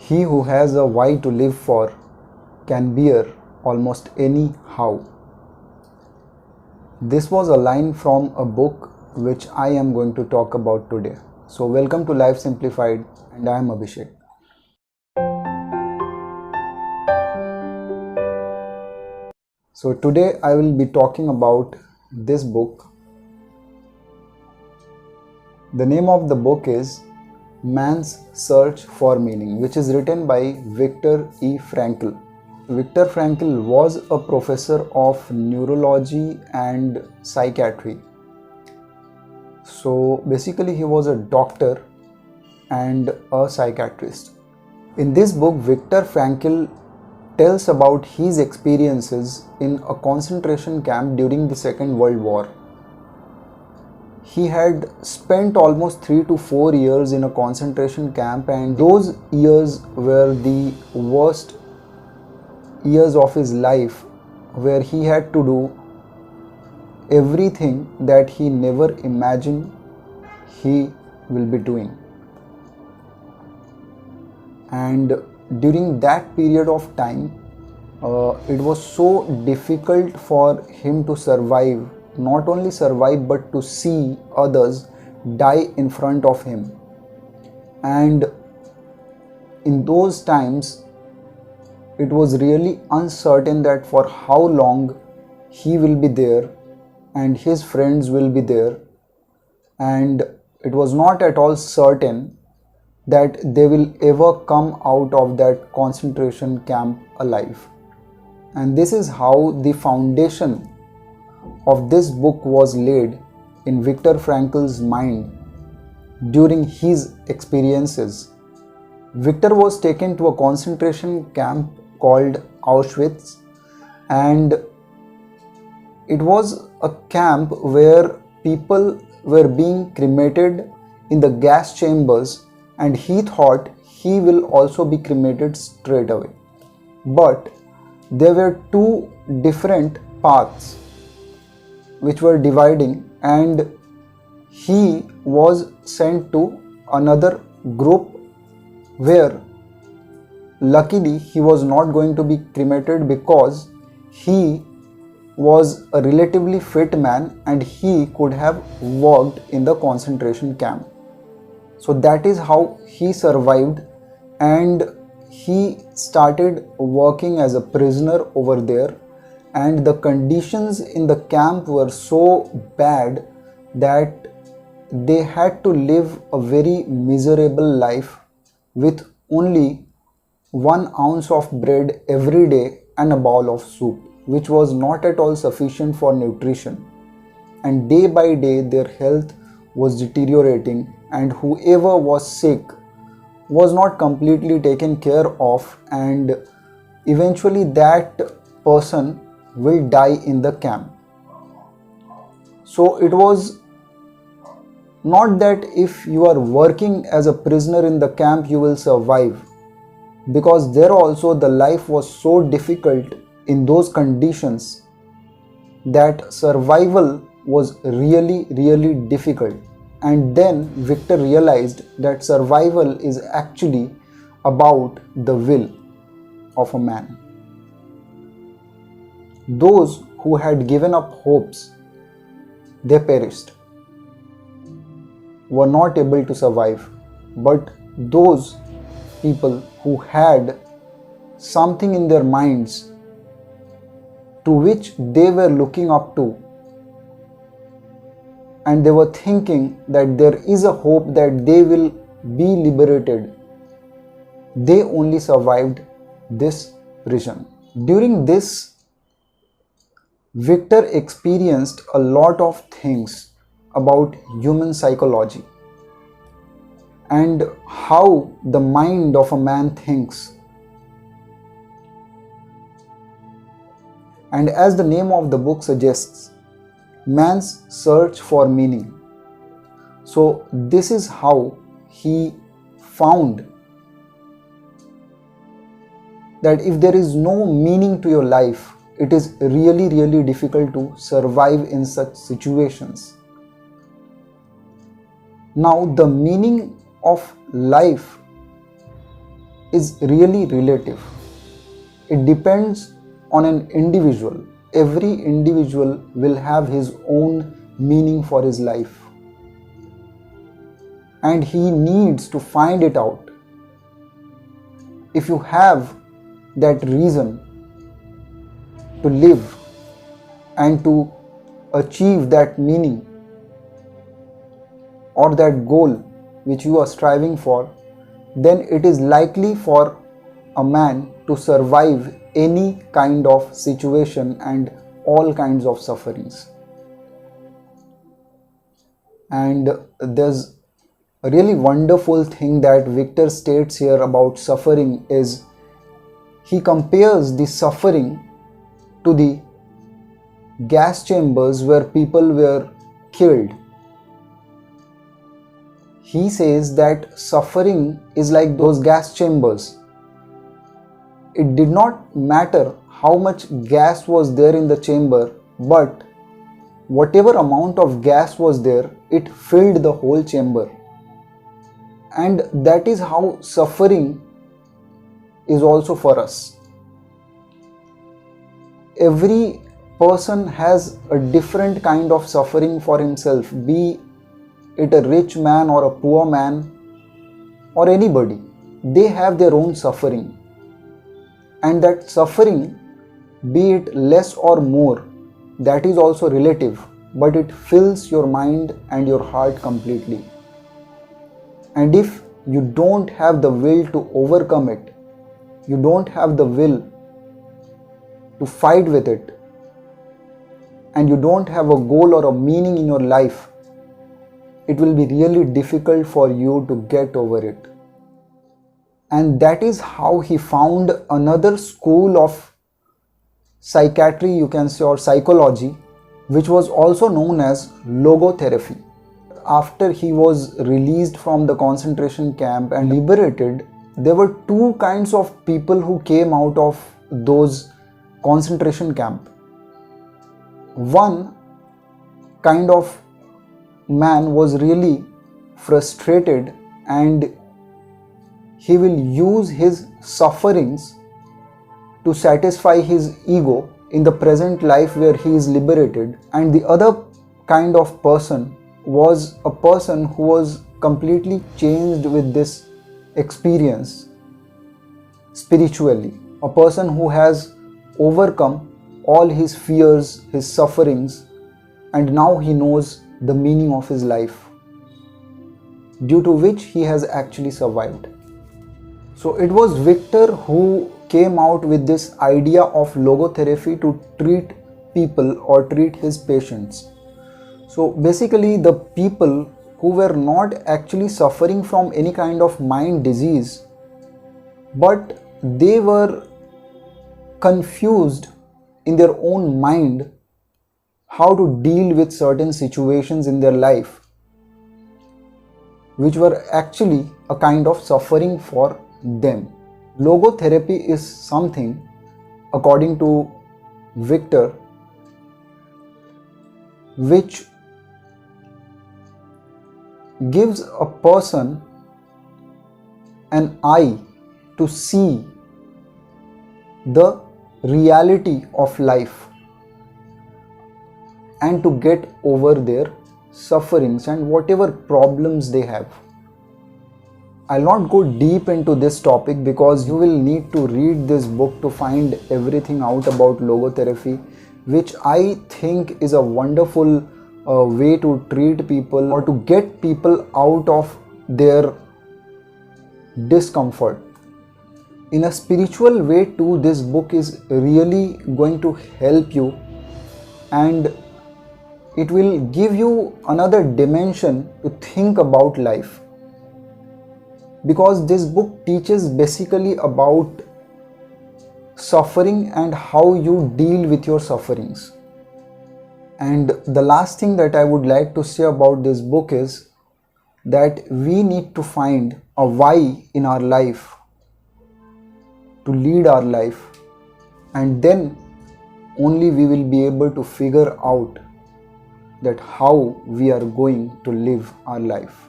He who has a why to live for can bear almost any how. This was a line from a book which I am going to talk about today. So welcome to Life Simplified, and I am Abhishek. So today I will be talking about this book. The name of the book is Man's Search for Meaning, which is written by Viktor E. Frankl. Viktor Frankl was a professor of neurology and psychiatry. So basically he was a doctor and a psychiatrist. In this book, Viktor Frankl tells about his experiences in a concentration camp during the Second World War. He had spent almost 3 to 4 years in a concentration camp, and those years were the worst years of his life, where he had to do everything that he never imagined he will be doing. And during that period of time, it was so difficult for him to survive, not only survive but to see others die in front of him. And in those times, it was really uncertain that for how long he will be there and his friends will be there, and it was not at all certain that they will ever come out of that concentration camp alive. And this is how the foundation of this book was laid in Viktor Frankl's mind during his experiences. Viktor was taken to a concentration camp called Auschwitz, and it was a camp where people were being cremated in the gas chambers, and he thought he will also be cremated straight away. But there were two different paths which were dividing, and he was sent to another group where luckily he was not going to be cremated because he was a relatively fit man and he could have worked in the concentration camp. So that is how he survived, and he started working as a prisoner over there. And the conditions in the camp were so bad that they had to live a very miserable life with only 1 ounce of bread every day and a bowl of soup, which was not at all sufficient for nutrition. And day by day their health was deteriorating, and whoever was sick was not completely taken care of, and eventually that person will die in the camp. So it was not that if you are working as a prisoner in the camp you will survive, because there also the life was so difficult in those conditions that survival was really difficult. And then Viktor realized that survival is actually about the will of a man. Those who had given up hopes, they perished, were not able to survive. But those people who had something in their minds to which they were looking up to, and they were thinking that there is a hope that they will be liberated, they only survived this prison. During this, Viktor experienced a lot of things about human psychology and how the mind of a man thinks. And as the name of the book suggests, Man's Search for Meaning. So this is how he found that if there is no meaning to your life, it is really difficult to survive in such situations. Now, the meaning of life is really relative. It depends on an individual. Every individual will have his own meaning for his life, and he needs to find it out. If you have that reason to live and to achieve that meaning or that goal which you are striving for, then it is likely for a man to survive any kind of situation and all kinds of sufferings. And there's a really wonderful thing that Victor states here about suffering is he compares the suffering to the gas chambers where people were killed. He says that suffering is like those gas chambers. It did not matter how much gas was there in the chamber, but whatever amount of gas was there, it filled the whole chamber. And that is how suffering is also for us. Every person has a different kind of suffering for himself, be it a rich man or a poor man or anybody. They have their own suffering, and that suffering, be it less or more, that is also relative, but it fills your mind and your heart completely. And if you don't have the will to overcome it, you don't have the will to fight with it, and you don't have a goal or a meaning in your life, it will be really difficult for you to get over it. And that is how he found another school of psychiatry, you can say, or psychology, which was also known as logotherapy. After he was released from the concentration camp and liberated, there were two kinds of people who came out of those concentration camp. One kind of man was really frustrated, and he will use his sufferings to satisfy his ego in the present life where he is liberated. And the other kind of person was a person who was completely changed with this experience spiritually, a person who has overcome all his fears, his sufferings, and now he knows the meaning of his life, due to which he has actually survived. So it was Victor who came out with this idea of logotherapy to treat people or treat his patients. So basically, the people who were not actually suffering from any kind of mind disease, but they were confused in their own mind how to deal with certain situations in their life, which were actually a kind of suffering for them. Logotherapy is something, according to Victor, which gives a person an eye to see the reality of life and to get over their sufferings and whatever problems they have. I'll not go deep into this topic because you will need to read this book to find everything out about logotherapy, which I think is a wonderful way to treat people or to get people out of their discomfort. In a spiritual way too, this book is really going to help you, and it will give you another dimension to think about life, because this book teaches basically about suffering and how you deal with your sufferings. And the last thing that I would like to say about this book is that we need to find a why in our life to lead our life, and then only we will be able to figure out that how we are going to live our life,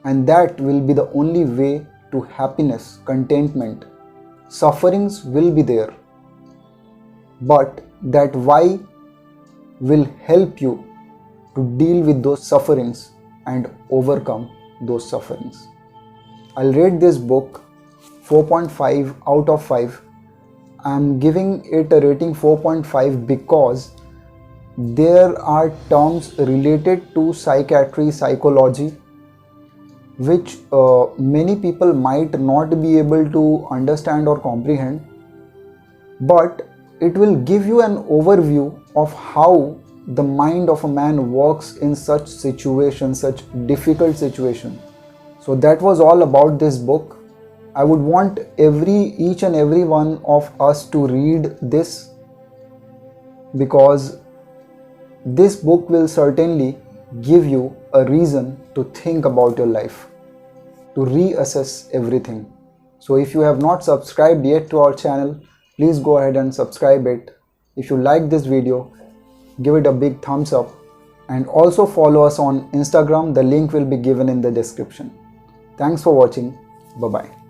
and that will be the only way to happiness, contentment. Sufferings will be there, but that why will help you to deal with those sufferings and overcome those sufferings. I'll rate this book 4.5 out of 5. I'm giving it a rating 4.5 because there are terms related to psychiatry, psychology, which many people might not be able to understand or comprehend, but it will give you an overview of how the mind of a man works in such situations, such difficult situations. So that was all about this book. I would want each and every one of us to read this, because this book will certainly give you a reason to think about your life, to reassess everything. So if you have not subscribed yet to our channel, please go ahead and subscribe it. If you like this video, give it a big thumbs up, and also follow us on Instagram. The link will be given in the description. Thanks for watching. Bye-bye.